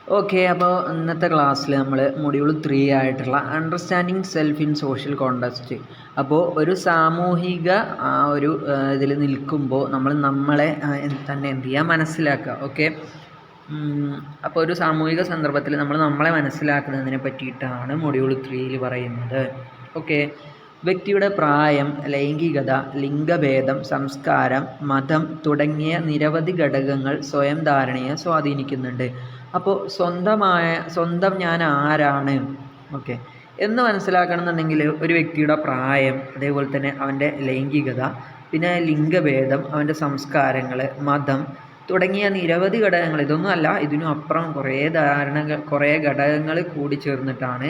Okay. അപ്പോൾ ഇന്നത്തെ ക്ലാസ്സിൽ നമ്മൾ മൊഡ്യൂൾ 3 ആയിട്ടുള്ള understanding self in social context. അപ്പോൾ ഒരു സാമൂഹിക ഒരു ഇതിൽ നിൽക്കുമ്പോൾ നമ്മൾ നമ്മളെ തന്നെ എന്ത് ചെയ്യുക, മനസ്സിലാക്കുക. ഓക്കെ. അപ്പോൾ ഒരു സാമൂഹിക സന്ദർഭത്തിൽ നമ്മൾ നമ്മളെ മനസ്സിലാക്കുന്നതിനെ പറ്റിയിട്ടാണ് മൊഡ്യൂൾ 3 പറയുന്നത്. ഓക്കെ. വ്യക്തിയുടെ പ്രായം, ലൈംഗികത, ലിംഗഭേദം, സംസ്കാരം, മതം തുടങ്ങിയ നിരവധി ഘടകങ്ങൾ സ്വയം ധാരണയെ സ്വാധീനിക്കുന്നുണ്ട്. അപ്പോൾ സ്വന്തം ഞാൻ ആരാണ്, ഓക്കെ, എന്ന് മനസ്സിലാക്കണം എന്നുണ്ടെങ്കിൽ ഒരു വ്യക്തിയുടെ പ്രായം, അതേപോലെ തന്നെ അവൻ്റെ ലൈംഗികത, പിന്നെ ലിംഗഭേദം, അവൻ്റെ സംസ്കാരങ്ങൾ, മതം തുടങ്ങിയ നിരവധി ഘടകങ്ങൾ, ഇതൊന്നും അല്ല, ഇതിനും അപ്പുറം കുറേ ഘടകങ്ങൾ കൂടി ചേർന്നിട്ടാണ്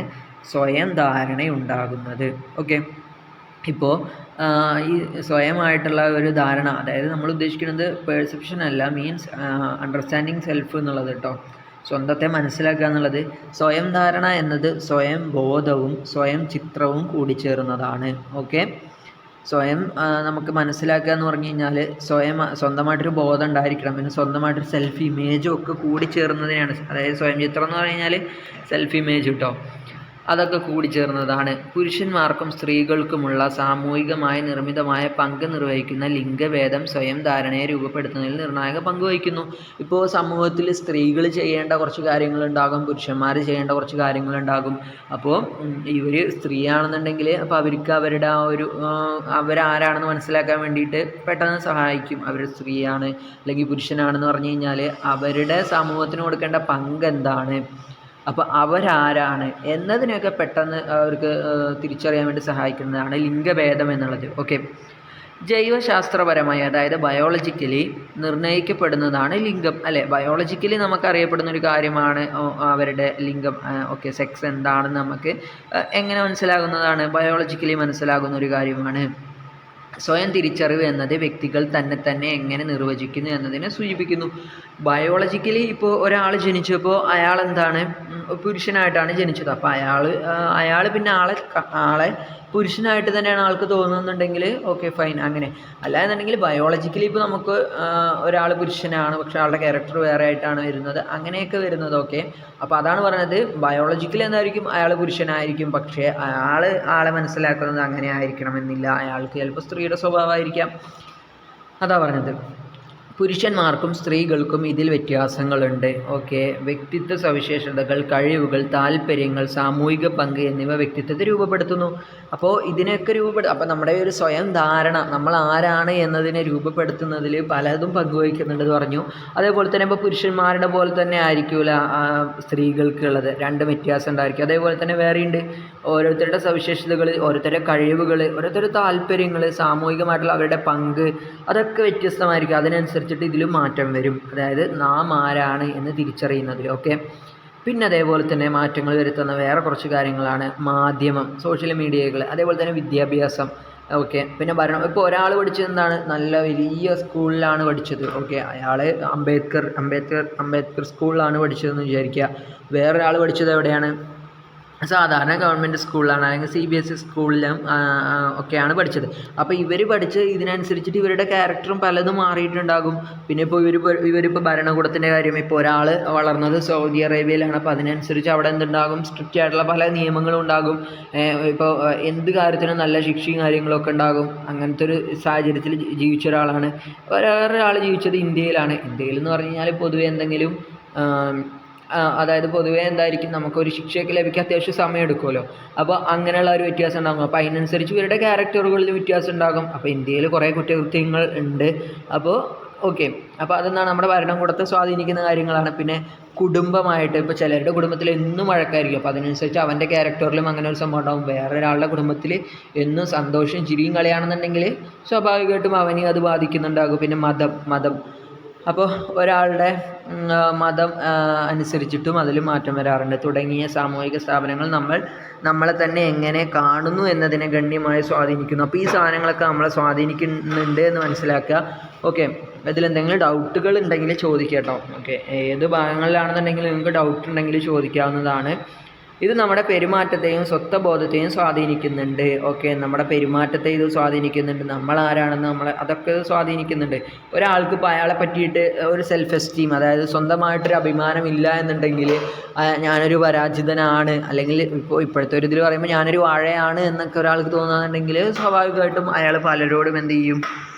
സ്വയം ധാരണയുണ്ടാകുന്നത്. ഓക്കെ. ഇപ്പോൾ ഈ സ്വയമായിട്ടുള്ള ഒരു ധാരണ, അതായത് നമ്മൾ ഉദ്ദേശിക്കുന്നത് പെർസെപ്ഷൻ അല്ല, മീൻസ് അണ്ടർസ്റ്റാൻഡിങ് സെൽഫ് എന്നുള്ളത് കേട്ടോ. സ്വന്തത്തെ മനസ്സിലാക്കുക എന്നുള്ളത്, സ്വയം ധാരണ എന്നത് സ്വയം ബോധവും സ്വയം ചിത്രവും കൂടിച്ചേർന്നതാണ്. ഓക്കെ. സ്വയം നമുക്ക് മനസ്സിലാക്കുക എന്ന് പറഞ്ഞു കഴിഞ്ഞാൽ സ്വന്തമായിട്ടൊരു ബോധം ഉണ്ടായിരിക്കണം, പിന്നെ സ്വന്തമായിട്ടൊരു സെൽഫ് ഇമേജും ഒക്കെ കൂടിച്ചേർന്നതിനാണ്. അതായത് സ്വയം ചിത്രം എന്ന് പറഞ്ഞു കഴിഞ്ഞാൽ സെൽഫ് ഇമേജ് കേട്ടോ, അതൊക്കെ കൂടിച്ചേർന്നതാണ്. പുരുഷന്മാർക്കും സ്ത്രീകൾക്കുമുള്ള സാമൂഹികമായി നിർമ്മിതമായ പങ്ക് നിർവഹിക്കുന്ന ലിംഗഭേദം സ്വയം ധാരണയെ രൂപപ്പെടുത്തുന്നതിൽ നിർണായക പങ്ക് വഹിക്കുന്നു. ഇപ്പോൾ സമൂഹത്തിൽ സ്ത്രീകൾ ചെയ്യേണ്ട കുറച്ച് കാര്യങ്ങളുണ്ടാകും, പുരുഷന്മാർ ചെയ്യേണ്ട കുറച്ച് കാര്യങ്ങളുണ്ടാകും. അപ്പോൾ ഇവർ സ്ത്രീയാണെന്നുണ്ടെങ്കിൽ അപ്പോൾ അവർക്ക് അവരുടെ ആ ഒരു അവരാരാണെന്ന് മനസ്സിലാക്കാൻ വേണ്ടിയിട്ട് പെട്ടെന്ന് സഹായിക്കും. അവർ സ്ത്രീയാണ് അല്ലെങ്കിൽ പുരുഷനാണെന്ന് പറഞ്ഞു കഴിഞ്ഞാൽ അവരുടെ സമൂഹത്തിന് കൊടുക്കേണ്ട പങ്ക് എന്താണ്, അപ്പോൾ അവരാരാണ് എന്നതിനൊക്കെ പെട്ടെന്ന് അവർക്ക് തിരിച്ചറിയാൻ വേണ്ടി സഹായിക്കുന്നതാണ് ലിംഗഭേദം എന്നുള്ളത്. ഓക്കെ. ജൈവശാസ്ത്രപരമായി, അതായത് ബയോളജിക്കലി നിർണ്ണയിക്കപ്പെടുന്നതാണ് ലിംഗം, അല്ലേ? ബയോളജിക്കലി നമുക്കറിയപ്പെടുന്ന ഒരു കാര്യമാണ് അവരുടെ ലിംഗം. ഓക്കെ. സെക്സ് എന്താണെന്ന് നമുക്ക് എങ്ങനെ മനസ്സിലാകുന്നതാണ്? ബയോളജിക്കലി മനസ്സിലാകുന്ന ഒരു കാര്യമാണ്. സ്വയം തിരിച്ചറിവ് എന്നത് വ്യക്തികൾ തന്നെ എങ്ങനെ നിർവചിക്കുന്നു എന്നതിനെ സൂചിപ്പിക്കുന്നു. ബയോളജിക്കലി ഇപ്പോൾ ഒരാൾ ജനിച്ചപ്പോൾ അയാൾ എന്താണ്, പുരുഷനായിട്ടാണ് ജനിച്ചത്. അപ്പോൾ അയാൾ പിന്നെ ആളെ പുരുഷനായിട്ട് തന്നെയാണ് ആൾക്ക് തോന്നുന്നുണ്ടെങ്കിൽ ഓക്കെ ഫൈൻ, അങ്ങനെ. അല്ലാന്നുണ്ടെങ്കിൽ ബയോളജിക്കലി ഇപ്പോൾ നമുക്ക് ഒരാൾ പുരുഷനാണ് പക്ഷെ ആളുടെ ക്യാരക്ടർ വേറെ ആയിട്ടാണ് വരുന്നത്, അങ്ങനെയൊക്കെ വരുന്നത്. ഓക്കെ. അപ്പോൾ അതാണ് പറയുന്നത്, ബയോളജിക്കലി എന്തായിരിക്കും, അയാൾ പുരുഷനായിരിക്കും, പക്ഷേ ആളെ മനസ്സിലാക്കുന്നത് അങ്ങനെ ആയിരിക്കണമെന്നില്ല. അയാൾക്ക് ചിലപ്പോൾ സ്ത്രീയുടെ സ്വഭാവമായിരിക്കാം. അതാ പറഞ്ഞത്. പുരുഷന്മാർക്കും സ്ത്രീകൾക്കും ഇതിൽ വ്യത്യാസങ്ങളുണ്ട്. ഓക്കെ. വ്യക്തിത്വ സവിശേഷതകൾ, കഴിവുകൾ, താല്പര്യങ്ങൾ, സാമൂഹിക പങ്ക് എന്നിവ വ്യക്തിത്വത്തെ രൂപപ്പെടുത്തുന്നു. അപ്പോൾ ഇതിനൊക്കെ അപ്പോൾ നമ്മുടെ ഒരു സ്വയം ധാരണ, നമ്മൾ ആരാണ് എന്നതിനെ രൂപപ്പെടുത്തുന്നതിൽ പലതും പങ്കുവഹിക്കുന്നുണ്ടെന്ന് പറഞ്ഞു. അതേപോലെ തന്നെ ഇപ്പോൾ പുരുഷന്മാരുടെ പോലെ തന്നെ ആയിരിക്കില്ല സ്ത്രീകൾക്കുള്ളത്, രണ്ട് വ്യത്യാസം ഉണ്ടായിരിക്കും. അതേപോലെ തന്നെ വേറെയുണ്ട് ഓരോരുത്തരുടെ സവിശേഷതകൾ, ഓരോരുത്തരുടെ കഴിവുകൾ, ഓരോരുത്തരുടെ താല്പര്യങ്ങൾ, സാമൂഹികമായിട്ടുള്ള അവരുടെ പങ്ക്, അതൊക്കെ വ്യത്യസ്തമായിരിക്കും. അതിനനുസരിച്ചിട്ട് ഇതിലും മാറ്റം വരും, അതായത് നാം ആരാണ് എന്ന് തിരിച്ചറിയുന്നതിൽ. ഓക്കെ. പിന്നെ അതേപോലെ തന്നെ മാറ്റങ്ങൾ വരുത്തുന്ന വേറെ കുറച്ച് കാര്യങ്ങളാണ് മാധ്യമം, സോഷ്യൽ മീഡിയകൾ, അതേപോലെ തന്നെ വിദ്യാഭ്യാസം. ഓക്കെ. പിന്നെ ഭരണം. ഇപ്പോൾ ഒരാൾ പഠിച്ചത് എന്താണ്, നല്ല വലിയ സ്കൂളിലാണ് പഠിച്ചത്. ഓക്കെ. അയാൾ അംബേദ്കർ സ്കൂളിലാണ് പഠിച്ചതെന്ന് വിചാരിക്കുക. വേറൊരാൾ പഠിച്ചത് എവിടെയാണ്, സാധാരണ ഗവൺമെൻറ് സ്കൂളിലാണ്, അല്ലെങ്കിൽ CBSE സ്കൂളിലും ഒക്കെയാണ് പഠിച്ചത്. അപ്പോൾ ഇവർ പഠിച്ച് ഇതിനനുസരിച്ചിട്ട് ഇവരുടെ ക്യാരക്ടറും പലതും മാറിയിട്ടുണ്ടാകും. പിന്നെ ഇപ്പോൾ ഇവരിപ്പോൾ ഭരണകൂടത്തിൻ്റെ കാര്യം, ഇപ്പോൾ ഒരാൾ വളർന്നത് സൗദി അറേബ്യയിലാണ്, അപ്പോൾ അതിനനുസരിച്ച് അവിടെ എന്തുണ്ടാകും, സ്ട്രിക്റ്റ് ആയിട്ടുള്ള പല നിയമങ്ങളും ഉണ്ടാകും. ഇപ്പോൾ എന്ത് കാര്യത്തിനും നല്ല ശിക്ഷയും കാര്യങ്ങളൊക്കെ ഉണ്ടാകും. അങ്ങനത്തെ ഒരു സാഹചര്യത്തിൽ ജീവിച്ച ഒരാളാണ്. വേറൊരാൾ ജീവിച്ചത് ഇന്ത്യയിലാണ്. ഇന്ത്യയിൽ എന്ന് പറഞ്ഞു കഴിഞ്ഞാൽ പൊതുവെ എന്തെങ്കിലും അതായത് പൊതുവേ എന്തായിരിക്കും, നമുക്കൊരു ശിക്ഷയൊക്കെ ലഭിക്കാൻ അത്യാവശ്യം സമയം എടുക്കുമല്ലോ. അപ്പോൾ അങ്ങനെയുള്ള ഒരു വ്യത്യാസം ഉണ്ടാകും. അപ്പോൾ അതിനനുസരിച്ച് ഇവരുടെ ക്യാരക്ടറുകളിൽ വ്യത്യാസം ഉണ്ടാകും. അപ്പോൾ ഇന്ത്യയിൽ കുറേ കുറ്റകൃത്യങ്ങൾ ഉണ്ട്. അപ്പോൾ ഓക്കെ. അപ്പോൾ അതെന്താണ്, നമ്മുടെ ഭരണകൂടത്തെ സ്വാധീനിക്കുന്ന കാര്യങ്ങളാണ്. പിന്നെ കുടുംബമായിട്ട്, ഇപ്പോൾ ചിലരുടെ കുടുംബത്തിൽ എന്നും വഴക്കായിരിക്കും, അപ്പോൾ അതിനനുസരിച്ച് അവൻ്റെ ക്യാരക്ടറിലും അങ്ങനെ ഒരു സംഭവം ഉണ്ടാകും. വേറൊരാളുടെ കുടുംബത്തിൽ എന്നും സന്തോഷം ചിരിയും കളിയാണെന്നുണ്ടെങ്കിൽ സ്വാഭാവികമായിട്ടും അവനെ അത് ബാധിക്കുന്നുണ്ടാകും. പിന്നെ മതം അപ്പോൾ ഒരാളുടെ മതം അനുസരിച്ചിട്ടും അതിൽ മാറ്റം വരാറുണ്ട്. തുടങ്ങിയ സാമൂഹിക സ്ഥാപനങ്ങൾ നമ്മളെ തന്നെ എങ്ങനെ കാണുന്നു എന്നതിനെ ഗണ്യമായി സ്വാധീനിക്കുന്നു. അപ്പോൾ ഈ സാധനങ്ങളൊക്കെ നമ്മളെ സ്വാധീനിക്കുന്നുണ്ട് എന്ന് മനസ്സിലാക്കുക. ഓക്കെ. ഇതിലെന്തെങ്കിലും ഡൗട്ടുകൾ ഉണ്ടെങ്കിൽ ചോദിക്കുക കേട്ടോ. ഓക്കെ. ഏത് ഭാഗങ്ങളിലാണെന്നുണ്ടെങ്കിൽ നിങ്ങൾക്ക് ഡൗട്ട് ഉണ്ടെങ്കിൽ ചോദിക്കാവുന്നതാണ്. ഇത് നമ്മുടെ പെരുമാറ്റത്തെയും സ്വത്വബോധത്തെയും സ്വാധീനിക്കുന്നുണ്ട്. ഓക്കെ, നമ്മുടെ പെരുമാറ്റത്തെ ഇത് സ്വാധീനിക്കുന്നുണ്ട്, നമ്മൾ ആരാണെന്ന് നമ്മളെ അതൊക്കെ സ്വാധീനിക്കുന്നുണ്ട്. ഒരാൾക്ക് ഇപ്പോൾ അയാളെ പറ്റിയിട്ട് ഒരു സെൽഫ് എസ്റ്റീം, അതായത് സ്വന്തമായിട്ടൊരു അഭിമാനം ഇല്ല എന്നുണ്ടെങ്കിൽ ഞാനൊരു പരാജിതനാണ്, അല്ലെങ്കിൽ ഇപ്പോഴത്തെ ഒരു ഇതിൽ പറയുമ്പോൾ ഞാനൊരു വാഴയാണ് എന്നൊക്കെ ഒരാൾക്ക് തോന്നുന്നുണ്ടെങ്കിൽ സ്വാഭാവികമായിട്ടും അയാൾ പലരോടും എന്ത് ചെയ്യും,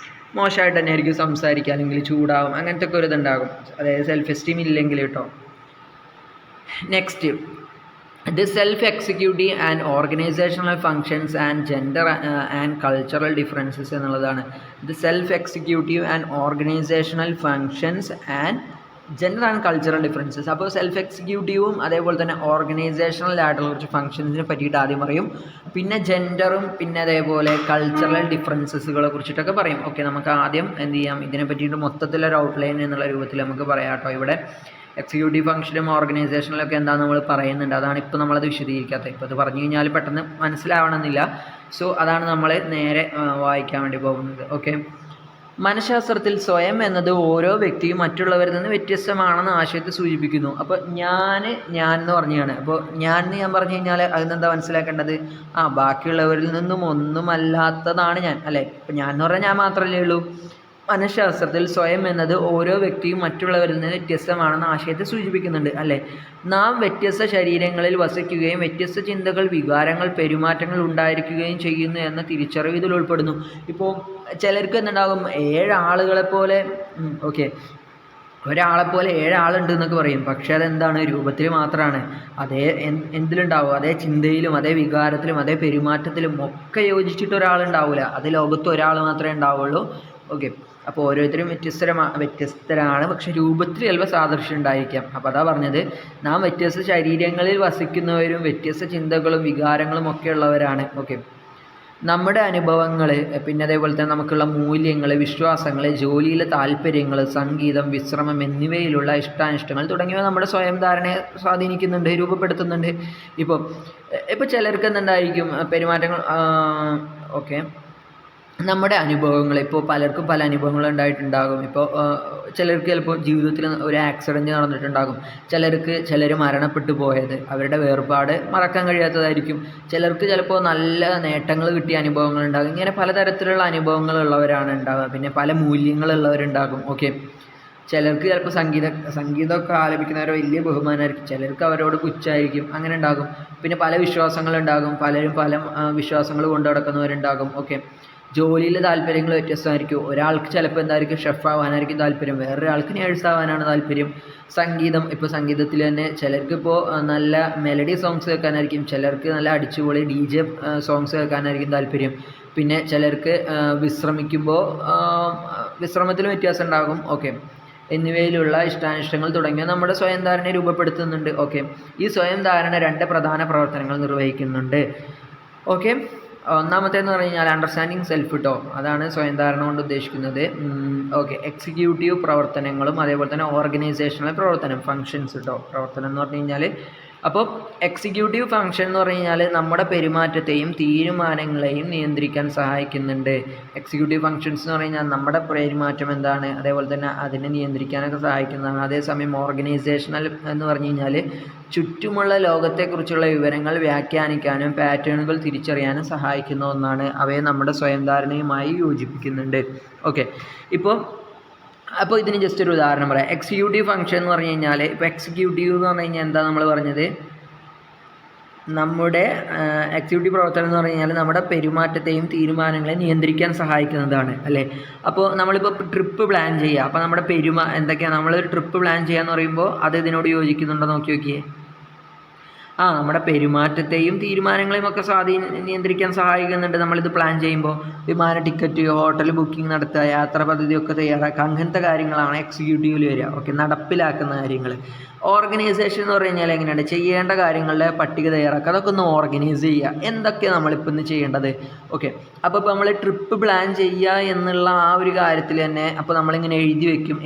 മോശമായിട്ട് തന്നെ ആയിരിക്കും സംസാരിക്കുക, അല്ലെങ്കിൽ ചൂടാവും, അങ്ങനത്തെ ഒക്കെ ഒരു ഇതുണ്ടാകും, അതായത് സെൽഫ് എസ്റ്റീം ഇല്ലെങ്കിൽ കേട്ടോ. Next, the self-executive and organizational functions and gender and cultural differences എന്നുള്ളതാണ്. The self-executive and organizational functions and gender and cultural differences. അപ്പോൾ സെൽഫ് എക്സിക്യൂട്ടീവും അതേപോലെ തന്നെ ഓർഗനൈസേഷണൽ ആയിട്ടുള്ള കുറച്ച് ഫംഗ്ഷൻസിനെ പറ്റിയിട്ട് ആദ്യം പറയും, പിന്നെ ജെൻഡറും പിന്നെ അതേപോലെ കൾച്ചറൽ ഡിഫറൻസസുകളെ കുറിച്ചിട്ടൊക്കെ പറയും. ഓക്കെ, നമുക്ക് ആദ്യം എന്ത് ചെയ്യാം, ഇതിനെ പറ്റിയിട്ട് മൊത്തത്തിലൊരു ഔട്ട്ലൈൻ എന്നുള്ള രൂപത്തിൽ നമുക്ക് പറയാം കേട്ടോ. ഇവിടെ എക്സിക്യൂട്ടീവ് ഫംഗ്ഷനും ഓർഗനൈസേഷനിലൊക്കെ എന്താണെന്ന് നമ്മൾ പറയുന്നുണ്ട്, അതാണ് ഇപ്പോൾ നമ്മളത് വിശദീകരിക്കാത്തത്. ഇപ്പോൾ അത് പറഞ്ഞു കഴിഞ്ഞാൽ പെട്ടെന്ന് മനസ്സിലാവണമെന്നില്ല, സോ അതാണ് നമ്മൾ നേരെ വായിക്കാൻ വേണ്ടി പോകുന്നത്. ഓക്കെ, മനഃശാസ്ത്രത്തിൽ സ്വയം എന്നത് ഓരോ വ്യക്തിയും മറ്റുള്ളവരിൽ നിന്ന് വ്യത്യസ്തമാണെന്ന ആശയത്തെ സൂചിപ്പിക്കുന്നു. അപ്പോൾ ഞാൻ എന്ന് പറഞ്ഞാണ്. അപ്പോൾ ഞാൻ പറഞ്ഞു കഴിഞ്ഞാൽ അതിനെന്താ മനസ്സിലാക്കേണ്ടത്, ബാക്കിയുള്ളവരിൽ നിന്നും ഒന്നുമല്ലാത്തതാണ് ഞാൻ, അല്ലേ? ഇപ്പം ഞാൻ എന്ന് പറഞ്ഞാൽ ഞാൻ മാത്രമല്ലേ ഉള്ളൂ. മനഃശാസ്ത്രത്തിൽ സ്വയം എന്നത് ഓരോ വ്യക്തിയും മറ്റുള്ളവരിൽ നിന്ന് വ്യത്യസ്തമാണെന്ന ആശയത്തെ സൂചിപ്പിക്കുന്നുണ്ട്, അല്ലേ? നാം വ്യത്യസ്ത ശരീരങ്ങളിൽ വസിക്കുകയും വ്യത്യസ്ത ചിന്തകൾ, വികാരങ്ങൾ, പെരുമാറ്റങ്ങൾ ഉണ്ടായിരിക്കുകയും ചെയ്യുന്നു എന്ന തിരിച്ചറിവ് ഇതിൽ ഉൾപ്പെടുന്നു. ഇപ്പോൾ ചിലർക്ക് എന്തുണ്ടാകും, 7 ആളുകളെ പോലെ ഒരാളെപ്പോലെ 7 ആളുണ്ട് എന്നൊക്കെ പറയും, പക്ഷേ അതെന്താണ്, രൂപത്തിൽ മാത്രമാണ്. അതേ എന്തിലുണ്ടാവും, അതേ ചിന്തയിലും അതേ വികാരത്തിലും അതേ പെരുമാറ്റത്തിലും ഒക്കെ യോജിച്ചിട്ട് ഒരാളുണ്ടാവില്ല, അത് ലോകത്ത് ഒരാൾ മാത്രമേ ഉണ്ടാവുള്ളൂ. ഓക്കെ, അപ്പോൾ ഓരോരുത്തരും വ്യത്യസ്തരാണ്, പക്ഷെ രൂപത്തിൽ ചിലപ്പോൾ സാദൃശ്യം ഉണ്ടായിരിക്കാം. അപ്പോൾ അതാ പറഞ്ഞത്, നാം വ്യത്യസ്ത ശരീരങ്ങളിൽ വസിക്കുന്നവരും വ്യത്യസ്ത ചിന്തകളും വികാരങ്ങളും ഒക്കെ ഉള്ളവരാണ്. ഓക്കെ, നമ്മുടെ അനുഭവങ്ങൾ, പിന്നെ അതേപോലെ തന്നെ നമുക്കുള്ള മൂല്യങ്ങൾ, വിശ്വാസങ്ങൾ, ജോലിയിലെ താല്പര്യങ്ങൾ, സംഗീതം, വിശ്രമം എന്നിവയിലുള്ള ഇഷ്ടാനിഷ്ടങ്ങൾ തുടങ്ങിയവ നമ്മുടെ സ്വയം ധാരണയെ സ്വാധീനിക്കുന്നുണ്ട്, രൂപപ്പെടുത്തുന്നുണ്ട്. ഇപ്പോൾ ചിലർക്ക് എന്തുണ്ടായിരിക്കും, പെരുമാറ്റങ്ങൾ. ഓക്കെ, നമ്മുടെ അനുഭവങ്ങൾ, ഇപ്പോൾ പലർക്കും പല അനുഭവങ്ങൾ ഉണ്ടായിട്ടുണ്ടാകും. ഇപ്പോൾ ചിലർക്ക് ചിലപ്പോൾ ജീവിതത്തിൽ ഒരു ആക്സിഡൻറ്റ് നടന്നിട്ടുണ്ടാകും, ചിലർ മരണപ്പെട്ടു പോയത്, അവരുടെ വേർപാട് മറക്കാൻ കഴിയാത്തതായിരിക്കും. ചിലർക്ക് ചിലപ്പോൾ നല്ല നേട്ടങ്ങൾ കിട്ടിയ അനുഭവങ്ങൾ ഉണ്ടാകും. ഇങ്ങനെ പലതരത്തിലുള്ള അനുഭവങ്ങളുള്ളവരാണ് ഉണ്ടാവുക. പിന്നെ പല മൂല്യങ്ങളുള്ളവരുണ്ടാകും. ഓക്കെ, ചിലർക്ക് ചിലപ്പോൾ സംഗീതമൊക്കെ ആലപിക്കുന്നവരെ വലിയ ബഹുമാനമായിരിക്കും, ചിലർക്ക് അവരോട് പുച്ഛമായിരിക്കും, അങ്ങനെ ഉണ്ടാകും. പിന്നെ പല വിശ്വാസങ്ങളുണ്ടാകും, പലരും പല വിശ്വാസങ്ങൾ കൊണ്ടു നടക്കുന്നവരുണ്ടാകും. ഓക്കെ, ജോലിയിലെ താല്പര്യങ്ങൾ വ്യത്യസ്തമായിരിക്കും. ഒരാൾക്ക് ചിലപ്പോൾ എന്തായിരിക്കും, ഷെഫ് ആവാനായിരിക്കും താല്പര്യം, വേറൊരാൾക്ക് നേഴ്സ് ആവാനാണ് താല്പര്യം. സംഗീതം, ഇപ്പോൾ സംഗീതത്തിൽ തന്നെ ചിലർക്ക് ഇപ്പോൾ നല്ല മെലഡി സോങ്സ് കേൾക്കാനായിരിക്കും, ചിലർക്ക് നല്ല അടിച്ചുപൊളി DJ സോങ്സ് കേൾക്കാനായിരിക്കും താല്പര്യം. പിന്നെ ചിലർക്ക് വിശ്രമത്തിലും വ്യത്യാസം ഉണ്ടാകും. ഓക്കെ, എന്നിവയിലുള്ള ഇഷ്ടാനിഷ്ടങ്ങൾ തുടങ്ങിയ നമ്മുടെ സ്വയം ധാരണയെ രൂപപ്പെടുത്തുന്നുണ്ട്. ഓക്കെ, ഈ സ്വയം ധാരണ 2 പ്രധാന പ്രവർത്തനങ്ങൾ നിർവഹിക്കുന്നുണ്ട്. ഓക്കെ, ഒന്നാമത്തേന്ന് പറഞ്ഞു കഴിഞ്ഞാൽ അണ്ടർസ്റ്റാൻഡിങ് സെൽഫ് കേട്ടോ, അതാണ് സ്വയം ധാരണ കൊണ്ട് ഉദ്ദേശിക്കുന്നത്. ഓക്കെ, എക്സിക്യൂട്ടീവ് പ്രവർത്തനങ്ങളും അതേപോലെ തന്നെ ഓർഗനൈസേഷണൽ ഫങ്ഷൻസ് കേട്ടോ. പ്രവർത്തനം എന്ന് പറഞ്ഞു കഴിഞ്ഞാൽ, അപ്പോൾ എക്സിക്യൂട്ടീവ് ഫങ്ഷൻ എന്ന് പറഞ്ഞു കഴിഞ്ഞാൽ നമ്മുടെ പെരുമാറ്റത്തെയും തീരുമാനങ്ങളെയും നിയന്ത്രിക്കാൻ സഹായിക്കുന്നുണ്ട്. എക്സിക്യൂട്ടീവ് ഫങ്ഷൻസ് എന്ന് പറഞ്ഞു കഴിഞ്ഞാൽ നമ്മുടെ പെരുമാറ്റം എന്താണ്, അതേപോലെ തന്നെ അതിനെ നിയന്ത്രിക്കാനൊക്കെ സഹായിക്കുന്നതാണ്. അതേസമയം ഓർഗനൈസേഷണൽ എന്ന് പറഞ്ഞു കഴിഞ്ഞാൽ ചുറ്റുമുള്ള ലോകത്തെക്കുറിച്ചുള്ള വിവരങ്ങൾ വ്യാഖ്യാനിക്കാനും പാറ്റേണുകൾ തിരിച്ചറിയാനും സഹായിക്കുന്ന ഒന്നാണ്. അവയെ നമ്മുടെ സ്വയം ധാരണയുമായി യോജിപ്പിക്കുന്നുണ്ട്. ഓക്കെ, അപ്പോൾ ഇതിന് ജസ്റ്റ് ഒരു ഉദാഹരണം പറയാം. എക്സിക്യൂട്ടീവ് ഫംഗ്ഷൻ എന്ന് പറഞ്ഞു കഴിഞ്ഞാൽ, ഇപ്പോൾ എക്സിക്യൂട്ടീവ് എന്ന് പറഞ്ഞു കഴിഞ്ഞാൽ എന്താ നമ്മൾ പറഞ്ഞത്, നമ്മുടെ എക്സിക്യൂട്ടീവ് പ്രവർത്തനം എന്ന് പറഞ്ഞു കഴിഞ്ഞാൽ നമ്മുടെ പെരുമാറ്റത്തെയും തീരുമാനങ്ങളെയും നിയന്ത്രിക്കാൻ സഹായിക്കുന്നതാണ്, അല്ലേ? അപ്പോൾ നമ്മളിപ്പോൾ ട്രിപ്പ് പ്ലാൻ ചെയ്യുക, അപ്പോൾ നമ്മുടെ എന്തൊക്കെയാണ്, നമ്മളൊരു ട്രിപ്പ് പ്ലാൻ ചെയ്യുക എന്ന് പറയുമ്പോൾ അത് ഇതിനോട് യോജിക്കുന്നുണ്ടോ നോക്കിയേ. നമ്മുടെ പെരുമാറ്റത്തെയും തീരുമാനങ്ങളെയും ഒക്കെ നിയന്ത്രിക്കാൻ സഹായിക്കുന്നുണ്ട് നമ്മളിത് പ്ലാൻ ചെയ്യുമ്പോൾ. വിമാന ടിക്കറ്റ്, ഹോട്ടൽ ബുക്കിംഗ് നടത്തുക, യാത്രാ പദ്ധതിയൊക്കെ തയ്യാറാക്കുക, അങ്ങനത്തെ കാര്യങ്ങളാണ് എക്സിക്യൂട്ടീവിൽ വരിക. ഓക്കെ, നടപ്പിലാക്കുന്ന കാര്യങ്ങൾ. ഓർഗനൈസേഷൻ എന്ന് പറഞ്ഞു കഴിഞ്ഞാൽ എങ്ങനെയാണ്, ചെയ്യേണ്ട കാര്യങ്ങളുടെ പട്ടിക തയ്യാറാക്കുക, അതൊക്കെ ഒന്ന് ഓർഗനൈസ് ചെയ്യുക. എന്തൊക്കെയാണ് നമ്മളിപ്പോൾ ഇന്ന് ചെയ്യേണ്ടത്? ഓക്കെ, അപ്പോൾ നമ്മൾ ട്രിപ്പ് പ്ലാൻ ചെയ്യുക എന്നുള്ള ആ ഒരു കാര്യത്തിൽ തന്നെ അപ്പോൾ നമ്മളിങ്ങനെ എഴുതി വെക്കും,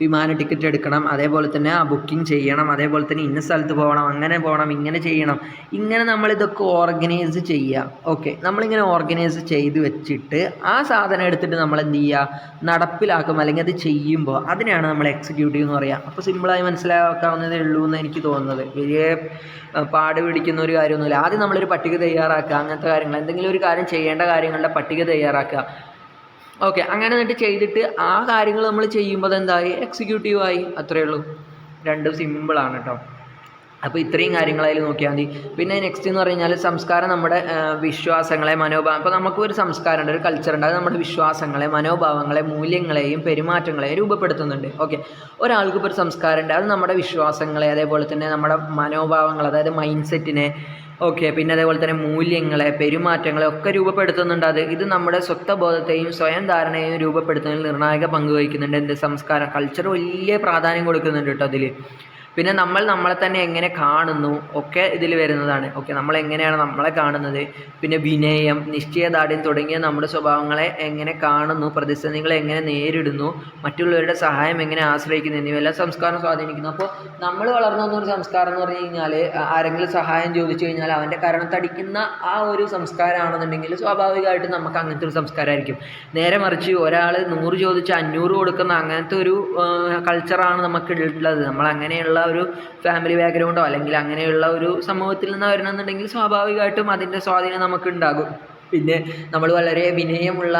വിമാന ടിക്കറ്റ് എടുക്കണം, അതേപോലെ തന്നെ ബുക്കിംഗ് ചെയ്യണം, അതേപോലെ തന്നെ ഇന്ന സ്ഥലത്ത് പോകണം, അങ്ങനെ പോകണം കൊടുക്കണം, ഇങ്ങനെ ചെയ്യണം, ഇങ്ങനെ നമ്മളിതൊക്കെ ഓർഗനൈസ് ചെയ്യുക. ഓക്കെ, നമ്മളിങ്ങനെ ഓർഗനൈസ് ചെയ്ത് വെച്ചിട്ട് ആ സാധനം എടുത്തിട്ട് നമ്മൾ എന്ത് ചെയ്യുക, നടപ്പിലാക്കും, അല്ലെങ്കിൽ അത് ചെയ്യുമ്പോൾ അതിനെയാണ് നമ്മൾ എക്സിക്യൂട്ടീവ് എന്ന് പറയുക. അപ്പോൾ സിമ്പിളായി മനസ്സിലാക്കാവുന്നതേ ഉള്ളൂ എന്ന് എനിക്ക് തോന്നുന്നത്. വലിയ പാട് പിടിക്കുന്ന ഒരു കാര്യമൊന്നുമില്ല. ആദ്യം നമ്മളൊരു പട്ടിക തയ്യാറാക്കുക, അങ്ങനത്തെ കാര്യങ്ങൾ, എന്തെങ്കിലും ഒരു കാര്യം ചെയ്യേണ്ട കാര്യങ്ങളുടെ പട്ടിക തയ്യാറാക്കുക. ഓക്കെ, അങ്ങനെ എന്നിട്ട് ചെയ്തിട്ട് ആ കാര്യങ്ങൾ നമ്മൾ ചെയ്യുമ്പോൾ എന്തായി, എക്സിക്യൂട്ടീവായി. അത്രയേ ഉള്ളൂ. രണ്ടും സിമ്പിളാണ് കേട്ടോ. അപ്പോൾ ഇത്രയും കാര്യങ്ങളായാലും നോക്കിയാൽ മതി. പിന്നെ നെക്സ്റ്റ് എന്ന് പറഞ്ഞു കഴിഞ്ഞാൽ സംസ്കാരം നമ്മുടെ വിശ്വാസങ്ങളെ, മനോഭാവം. ഇപ്പോൾ നമുക്കൊരു സംസ്കാരമുണ്ട്, ഒരു കൾച്ചറുണ്ട്, അത് നമ്മുടെ വിശ്വാസങ്ങളെ, മനോഭാവങ്ങളെ, മൂല്യങ്ങളെയും പെരുമാറ്റങ്ങളെയും രൂപപ്പെടുത്തുന്നുണ്ട്. ഓക്കെ, ഒരാൾക്ക് ഇപ്പോൾ ഒരു സംസ്കാരമുണ്ട്, അത് നമ്മുടെ വിശ്വാസങ്ങളെ, അതേപോലെ തന്നെ നമ്മുടെ മനോഭാവങ്ങൾ, അതായത് മൈൻഡ് സെറ്റിനെ, ഓക്കെ, പിന്നെ അതേപോലെ തന്നെ മൂല്യങ്ങളെ, പെരുമാറ്റങ്ങളെ ഒക്കെ രൂപപ്പെടുത്തുന്നുണ്ട്. ഇത് നമ്മുടെ സ്വത്വബോധത്തെയും സ്വയം ധാരണയെയും രൂപപ്പെടുത്തുന്നതിൽ നിർണായക പങ്ക് വഹിക്കുന്നുണ്ട്. എന്ത് സംസ്കാരം, കൾച്ചർ വലിയ പ്രാധാന്യം കൊടുക്കുന്നുണ്ട് കേട്ടോ അതിൽ. പിന്നെ നമ്മളെ തന്നെ എങ്ങനെ കാണുന്നു ഒക്കെ ഇതിൽ വരുന്നതാണ്. ഓക്കെ, നമ്മളെങ്ങനെയാണ് നമ്മളെ കാണുന്നത്, പിന്നെ വിനയം, നിശ്ചയദാർഢ്യം തുടങ്ങിയ നമ്മുടെ സ്വഭാവങ്ങളെ എങ്ങനെ കാണുന്നു, പ്രതിസന്ധികളെ എങ്ങനെ നേരിടുന്നു, മറ്റുള്ളവരുടെ സഹായം എങ്ങനെ ആശ്രയിക്കുന്നു എന്നിവയെല്ലാം സംസ്കാരം സ്വാധീനിക്കുന്നു. അപ്പോൾ നമ്മൾ വളർന്നു വന്നൊരു സംസ്കാരം എന്ന് പറഞ്ഞു കഴിഞ്ഞാൽ ആരെങ്കിലും സഹായം ചോദിച്ചു കഴിഞ്ഞാൽ അവൻ്റെ കരണത്തടിക്കുന്ന ആ ഒരു സംസ്കാരമാണെന്നുണ്ടെങ്കിൽ സ്വാഭാവികമായിട്ടും നമുക്ക് അങ്ങനത്തെ ഒരു സംസ്കാരമായിരിക്കും. നേരെ മറിച്ച് ഒരാൾ 100 ചോദിച്ച് 500 കൊടുക്കുന്ന അങ്ങനത്തെ ഒരു കൾച്ചറാണ് നമുക്കുള്ളത്. നമ്മൾ അങ്ങനെയുള്ള ഒരു ഫാമിലി ബാക്ക്ഗ്രൗണ്ടോ അല്ലെങ്കിൽ അങ്ങനെയുള്ള ഒരു സമൂഹത്തിൽ നിന്ന് വരണമെന്നുണ്ടെങ്കിൽ സ്വാഭാവികമായിട്ടും അതിൻ്റെ സ്വാധീനം നമുക്കുണ്ടാകും. പിന്നെ നമ്മൾ വളരെ വിനയമുള്ള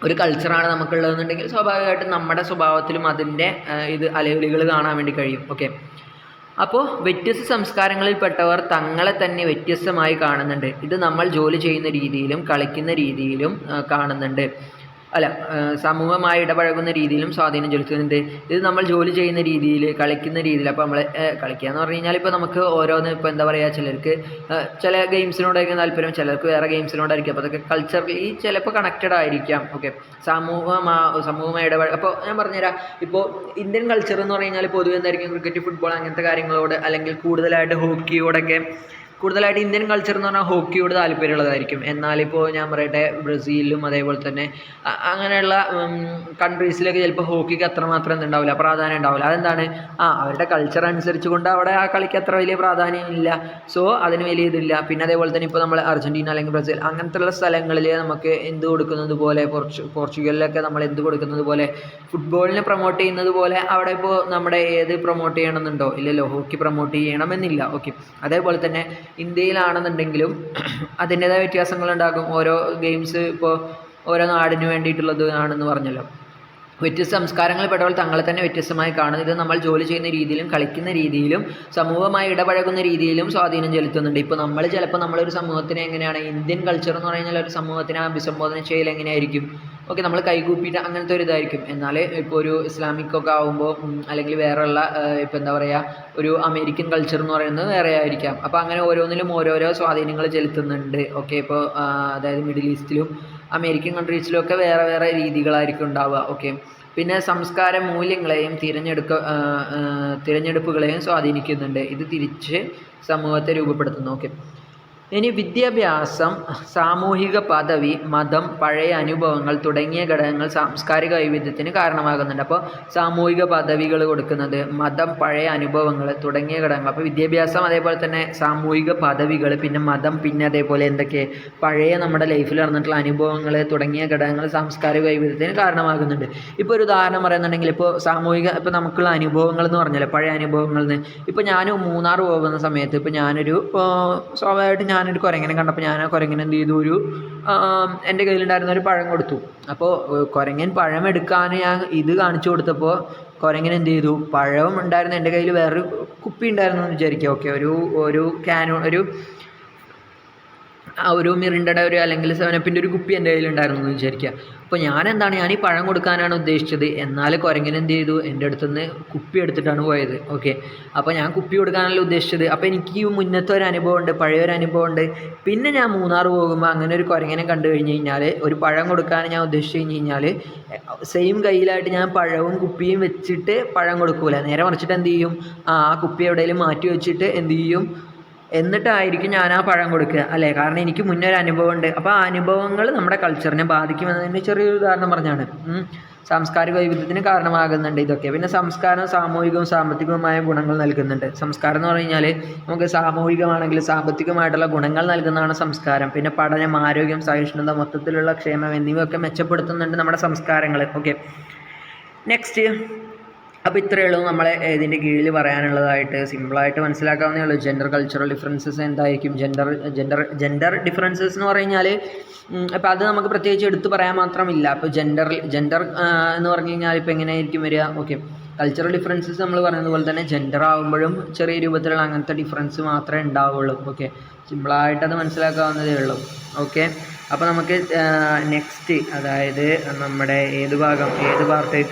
ഒരു കൾച്ചറാണ് നമുക്കുള്ളതെന്നുണ്ടെങ്കിൽ സ്വാഭാവികമായിട്ടും നമ്മുടെ സ്വഭാവത്തിലും അതിൻ്റെ അലയൊലികൾ കാണാൻ വേണ്ടി കഴിയും. ഓക്കെ, അപ്പോൾ വ്യത്യസ്ത സംസ്കാരങ്ങളിൽപ്പെട്ടവർ തങ്ങളെ തന്നെ വ്യത്യസ്തമായി കാണുന്നുണ്ട്. ഇത് നമ്മൾ ജോലി ചെയ്യുന്ന രീതിയിലും കളിക്കുന്ന രീതിയിലും കാണുന്നുണ്ട്. സമൂഹമായി ഇടപഴകുന്ന രീതിയിലും സ്വാധീനം ചെലുത്തുന്നുണ്ട്. ഇത് നമ്മൾ ജോലി ചെയ്യുന്ന രീതിയിൽ, കളിക്കുന്ന രീതിയിൽ. അപ്പോൾ നമ്മൾ കളിക്കുക എന്ന് പറഞ്ഞു കഴിഞ്ഞാൽ ഇപ്പോൾ നമുക്ക് ഓരോന്ന്, ഇപ്പോൾ എന്താ പറയുക, ചിലർക്ക് ചില ഗെയിംസിനോടായിരിക്കും താല്പര്യം, ചിലർക്ക് വേറെ ഗെയിംസിനോടായിരിക്കും. അപ്പോൾ അതൊക്കെ കൾച്ചറലി ചിലപ്പോൾ കണക്റ്റഡ് ആയിരിക്കാം. ഓക്കെ, സമൂഹമായി അപ്പോൾ ഞാൻ പറഞ്ഞുതരാം. ഇപ്പോൾ ഇന്ത്യൻ കൾച്ചർ എന്ന് പറഞ്ഞു കഴിഞ്ഞാൽ പൊതുവെ എന്തായിരിക്കും, ക്രിക്കറ്റ്, ഫുട്ബോൾ അങ്ങനത്തെ കാര്യങ്ങളോട്, അല്ലെങ്കിൽ കൂടുതലായിട്ട് ഹോക്കിയോടൊക്കെ, കൂടുതലായിട്ട് ഇന്ത്യൻ കൾച്ചർ എന്ന് പറഞ്ഞാൽ ഹോക്കിയോട് താല്പര്യമുള്ളതായിരിക്കും. എന്നാലിപ്പോൾ ഞാൻ പറയട്ടെ, ബ്രസീലിലും അതേപോലെ തന്നെ അങ്ങനെയുള്ള കൺട്രീസിലൊക്കെ ചിലപ്പോൾ ഹോക്കിക്ക് അത്രമാത്രം എന്തുണ്ടാവില്ല, പ്രാധാന്യം ഉണ്ടാവില്ല. അതെന്താണ്, അവരുടെ കൾച്ചർ അനുസരിച്ച് കൊണ്ട് അവിടെ ആ കളിക്ക് അത്ര വലിയ പ്രാധാന്യം ഇല്ല. സോ അതിന് വലിയ ഇതില്ല. പിന്നെ അതേപോലെ തന്നെ ഇപ്പോൾ നമ്മൾ അർജൻറ്റീന അല്ലെങ്കിൽ ബ്രസീൽ അങ്ങനത്തെയുള്ള സ്ഥലങ്ങളിൽ നമുക്ക് എന്ത് കൊടുക്കുന്നത് പോലെ, പോർച്ചുഗലിലൊക്കെ നമ്മൾ എന്ത് കൊടുക്കുന്നത് പോലെ, ഫുട്ബോളിനെ പ്രൊമോട്ട് ചെയ്യുന്നത് പോലെ അവിടെ ഇപ്പോൾ നമ്മുടെ ഏത് പ്രൊമോട്ട് ചെയ്യണമെന്നുണ്ടോ, ഇല്ലല്ലോ, ഹോക്കി പ്രൊമോട്ട് ചെയ്യണമെന്നില്ല. ഓക്കെ, അതേപോലെ തന്നെ ഇന്ത്യയിലാണെന്നുണ്ടെങ്കിലും അതിൻ്റേതായ വ്യത്യാസങ്ങളുണ്ടാകും. ഓരോ ഗെയിംസ് ഇപ്പോൾ ഓരോ നാടിന് വേണ്ടിയിട്ടുള്ളത് ആണെന്ന് പറഞ്ഞല്ലോ. വ്യത്യസ്ത സംസ്കാരങ്ങളിൽപ്പെട്ടവർ തങ്ങളെ തന്നെ വ്യത്യസ്തമായി കാണുന്നത്. ഇത് നമ്മൾ ജോലി ചെയ്യുന്ന രീതിയിലും കളിക്കുന്ന രീതിയിലും സമൂഹമായി ഇടപഴകുന്ന രീതിയിലും സ്വാധീനം ചെലുത്തുന്നുണ്ട്. ഇപ്പോൾ ചിലപ്പോൾ നമ്മളൊരു സമൂഹത്തിനെ എങ്ങനെയാണ്, ഇന്ത്യൻ കൾച്ചർ എന്ന് പറഞ്ഞാൽ ഒരു സമൂഹത്തിനെ അഭിസംബോധന ചെയ്യൽ എങ്ങനെയായിരിക്കും, ഓക്കെ, നമ്മൾ കൈകൂപ്പിയിട്ട് അങ്ങനത്തെ ഒരു ഇതായിരിക്കും. എന്നാൽ ഇപ്പോൾ ഒരു ഇസ്ലാമിക്കൊക്കെ ആകുമ്പോൾ, അല്ലെങ്കിൽ വേറെയുള്ള ഇപ്പോൾ എന്താ പറയുക, ഒരു അമേരിക്കൻ കൾച്ചർ എന്ന് പറയുന്നത് വേറെ ആയിരിക്കാം. അപ്പോൾ അങ്ങനെ ഓരോന്നിലും ഓരോരോ സ്വാധീനങ്ങൾ ചെലുത്തുന്നുണ്ട്. ഓക്കെ, ഇപ്പോൾ അതായത് മിഡിൽ ഈസ്റ്റിലും അമേരിക്കൻ കൺട്രീസിലും ഒക്കെ വേറെ വേറെ രീതികളായിരിക്കും ഉണ്ടാവുക. ഓക്കെ, പിന്നെ സംസ്കാര മൂല്യങ്ങളെയും തിരഞ്ഞെടുപ്പുകളെയും സ്വാധീനിക്കുന്നുണ്ട്. ഇത് തിരിച്ച് സമൂഹത്തെ രൂപപ്പെടുത്തുന്നു. ഓക്കെ, ഇനി വിദ്യാഭ്യാസം, സാമൂഹിക പദവി, മതം, പഴയ അനുഭവങ്ങൾ തുടങ്ങിയ ഘടകങ്ങൾ സാംസ്കാരിക വൈവിധ്യത്തിന് കാരണമാകുന്നുണ്ട്. അപ്പോൾ സാമൂഹിക പദവികൾ കൊടുക്കുന്നത്, മതം, പഴയ അനുഭവങ്ങൾ തുടങ്ങിയ ഘടകങ്ങൾ. അപ്പോൾ വിദ്യാഭ്യാസം, അതേപോലെ തന്നെ സാമൂഹിക പദവികൾ, പിന്നെ മതം, പിന്നെ അതേപോലെ എന്തൊക്കെ പഴയ നമ്മുടെ ലൈഫിൽ നടന്നിട്ടുള്ള അനുഭവങ്ങൾ തുടങ്ങിയ ഘടകങ്ങൾ സാംസ്കാരിക വൈവിധ്യത്തിന് കാരണമാകുന്നുണ്ട്. ഇപ്പോൾ ഒരു ഉദാഹരണം പറയുന്നുണ്ടെങ്കിൽ, ഇപ്പോൾ ഇപ്പോൾ നമുക്കുള്ള അനുഭവങ്ങൾ എന്ന് പറഞ്ഞാൽ പഴയ അനുഭവങ്ങളിൽ നിന്ന്, ഇപ്പോൾ ഞാൻ മൂന്നാർ പോകുന്ന സമയത്ത് ഇപ്പോൾ സ്വാഭാവികമായിട്ട് ഞാനൊരു കുരങ്ങനെ കണ്ടപ്പോൾ ഞാൻ ആ കുരങ്ങനെ എന്ത് ചെയ്തു, എൻ്റെ കയ്യിലുണ്ടായിരുന്ന ഒരു പഴം കൊടുത്തു. അപ്പോൾ കുരങ്ങൻ പഴം എടുക്കാൻ ഞാൻ ഇത് കാണിച്ചു കൊടുത്തപ്പോൾ കുരങ്ങൻ എന്ത് ചെയ്തു, പഴം ഉണ്ടായിരുന്നു, എൻ്റെ കയ്യിൽ വേറൊരു കുപ്പി ഉണ്ടായിരുന്നു എന്ന് വിചാരിക്കുക. ഓക്കെ, ഒരു മിറിണ്ടയുടെ അല്ലെങ്കിൽ 7up ഒരു കുപ്പി എൻ്റെ കയ്യിലുണ്ടായിരുന്നു എന്ന് വിചാരിക്കുക. അപ്പോൾ ഞാൻ ഈ പഴം കൊടുക്കാനാണ് ഉദ്ദേശിച്ചത്. എന്നാൽ കുരങ്ങൻ എന്ത് ചെയ്തു, എൻ്റെ അടുത്തുനിന്ന് കുപ്പി എടുത്തിട്ടാണ് പോയത്. ഓക്കെ, അപ്പോൾ ഞാൻ കുപ്പി കൊടുക്കാനല്ല ഉദ്ദേശിച്ചത്. അപ്പോൾ എനിക്ക് ഈ മുന്നത്തെ ഒരു അനുഭവമുണ്ട്, പഴയൊരു അനുഭവമുണ്ട്. പിന്നെ ഞാൻ മൂന്നാർ പോകുമ്പോൾ അങ്ങനെ ഒരു കുരങ്ങനെ കണ്ടു കഴിഞ്ഞ് കഴിഞ്ഞാൽ, ഒരു പഴം കൊടുക്കാൻ ഞാൻ ഉദ്ദേശിച്ച് കഴിഞ്ഞ് കഴിഞ്ഞാൽ സെയിം കയ്യിലായിട്ട് ഞാൻ പഴവും കുപ്പിയും വെച്ചിട്ട് പഴം കൊടുക്കൂല. നേരെ മറിച്ചിട്ട് എന്ത് ചെയ്യും, ആ കുപ്പി എവിടെയെങ്കിലും മാറ്റി വെച്ചിട്ട് എന്ത് ചെയ്യും, എന്നിട്ടായിരിക്കും ഞാൻ ആ പഴം കൊടുക്കുക അല്ലേ, കാരണം എനിക്ക് മുന്നേ ഒരു അനുഭവം ഉണ്ട്. അപ്പോൾ ആ അനുഭവങ്ങൾ നമ്മുടെ കൾച്ചറിനെ ബാധിക്കുമെന്നതിന് ചെറിയൊരു ഉദാഹരണം പറഞ്ഞാണ്. സാംസ്കാരിക വൈവിധ്യത്തിന് കാരണമാകുന്നുണ്ട് ഇതൊക്കെ. പിന്നെ സംസ്കാരം സാമൂഹികവും സാമ്പത്തികവുമായ ഗുണങ്ങൾ നൽകുന്നുണ്ട്. സംസ്കാരം എന്ന് പറഞ്ഞു കഴിഞ്ഞാൽ നമുക്ക് സാമൂഹികമാണെങ്കിൽ സാമ്പത്തികമായിട്ടുള്ള ഗുണങ്ങൾ നൽകുന്നതാണ് സംസ്കാരം. പിന്നെ പഠനം, ആരോഗ്യം, സഹിഷ്ണുത, മൊത്തത്തിലുള്ള ക്ഷേമം എന്നിവയൊക്കെ മെച്ചപ്പെടുത്തുന്നുണ്ട് നമ്മുടെ സംസ്കാരങ്ങൾ. Okay, next. അപ്പോൾ ഇത്രയേ ഉള്ളൂ നമ്മളെ ഇതിൻ്റെ കീഴിൽ പറയാനുള്ളതായിട്ട്. സിമ്പിളായിട്ട് മനസ്സിലാക്കാവുന്നേ ഉള്ളൂ. ജെൻഡർ കൾച്ചറൽ ഡിഫറൻസസ് എന്തായിരിക്കും? ജെൻഡർ ഡിഫറൻസസ് എന്ന് പറഞ്ഞു കഴിഞ്ഞാൽ അപ്പോൾ അത് നമുക്ക് പ്രത്യേകിച്ച് എടുത്തു പറയാൻ മാത്രമില്ല. അപ്പോൾ ജെൻഡർ എന്ന് പറഞ്ഞു കഴിഞ്ഞാൽ ഇപ്പോൾ എങ്ങനെയായിരിക്കും വരിക? ഓക്കെ, കൾച്ചറൽ ഡിഫറൻസസ് നമ്മൾ പറയുന്നത് പോലെ തന്നെ ജെൻഡർ ആകുമ്പോഴും ചെറിയ രൂപത്തിലുള്ള അങ്ങനത്തെ ഡിഫറൻസ് മാത്രമേ ഉണ്ടാവുള്ളൂ. ഓക്കെ, സിമ്പിളായിട്ടത് മനസ്സിലാക്കാവുന്നതേ ഉള്ളൂ. ഓക്കെ, അപ്പോൾ നമുക്ക് നെക്സ്റ്റ്, അതായത് നമ്മുടെ ഏത് part?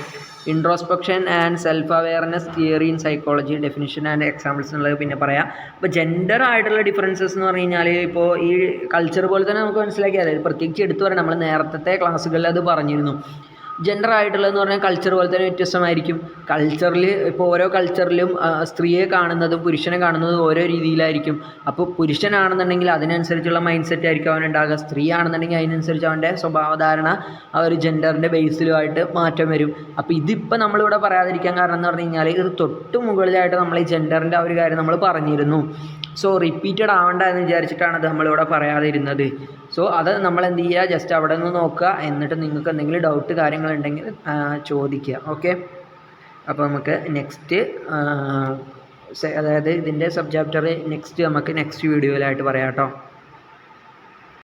Introspection and self awareness theory in psychology, definition and examples എന്നുള്ളത് പിന്നെ പറയാം. അപ്പോൾ ജെൻഡർ ആയിട്ടുള്ള ഡിഫറൻസസ് എന്ന് പറഞ്ഞു കഴിഞ്ഞാൽ ഇപ്പോൾ ഈ കൾച്ചർ പോലെ തന്നെ നമുക്ക് മനസ്സിലാക്കിയാൽ, അതായത് പ്രത്യേകിച്ച് എടുത്തു പറയാം, നമ്മൾ നേരത്തെ ക്ലാസ്സുകളിൽ അത് പറഞ്ഞിരുന്നു. ജെൻഡർ ആയിട്ടുള്ളതെന്ന് പറഞ്ഞാൽ കൾച്ചർ പോലെ തന്നെ വ്യത്യസ്തമായിരിക്കും. കൾച്ചറിൽ ഇപ്പോൾ ഓരോ കൾച്ചറിലും സ്ത്രീയെ കാണുന്നതും പുരുഷനെ കാണുന്നതും ഓരോ രീതിയിലായിരിക്കും. അപ്പോൾ പുരുഷനാണെന്നുണ്ടെങ്കിൽ അതിനനുസരിച്ചുള്ള മൈൻഡ് സെറ്റ് ആയിരിക്കും അവനുണ്ടാകുക. സ്ത്രീ ആണെന്നുണ്ടെങ്കിൽ അതിനനുസരിച്ച് അവൻ്റെ സ്വഭാവധാരണ ആ ഒരു ജെൻഡറിൻ്റെ ബേസിലുമായിട്ട് മാറ്റം വരും. അപ്പോൾ ഇതിപ്പോൾ നമ്മളിവിടെ പറയാതിരിക്കാൻ കാരണം എന്ന് പറഞ്ഞു കഴിഞ്ഞാൽ ഇത് തൊട്ട് മുകളിലായിട്ട് നമ്മൾ ഈ ജെൻഡറിൻ്റെ ആ ഒരു കാര്യം നമ്മൾ പറഞ്ഞിരുന്നു. സോ റിപ്പീറ്റഡ് ആവണ്ട എന്ന് വിചാരിച്ചിട്ടാണ് അത് നമ്മളിവിടെ പറയാതിരുന്നത്. സോ അത് നമ്മൾ എന്ത് ചെയ്യുക, ജസ്റ്റ് അവിടെ നിന്ന് നോക്കുക, എന്നിട്ട് നിങ്ങൾക്ക് എന്തെങ്കിലും ഡൗട്ട് കാര്യങ്ങളുണ്ടെങ്കിൽ ചോദിക്കുക. ഓക്കെ, അപ്പോൾ നമുക്ക് നെക്സ്റ്റ്, അതായത് ഇതിൻ്റെ സബ് ചാപ്റ്റർ നെക്സ്റ്റ് വീഡിയോയിലായിട്ട് പറയാം കേട്ടോ.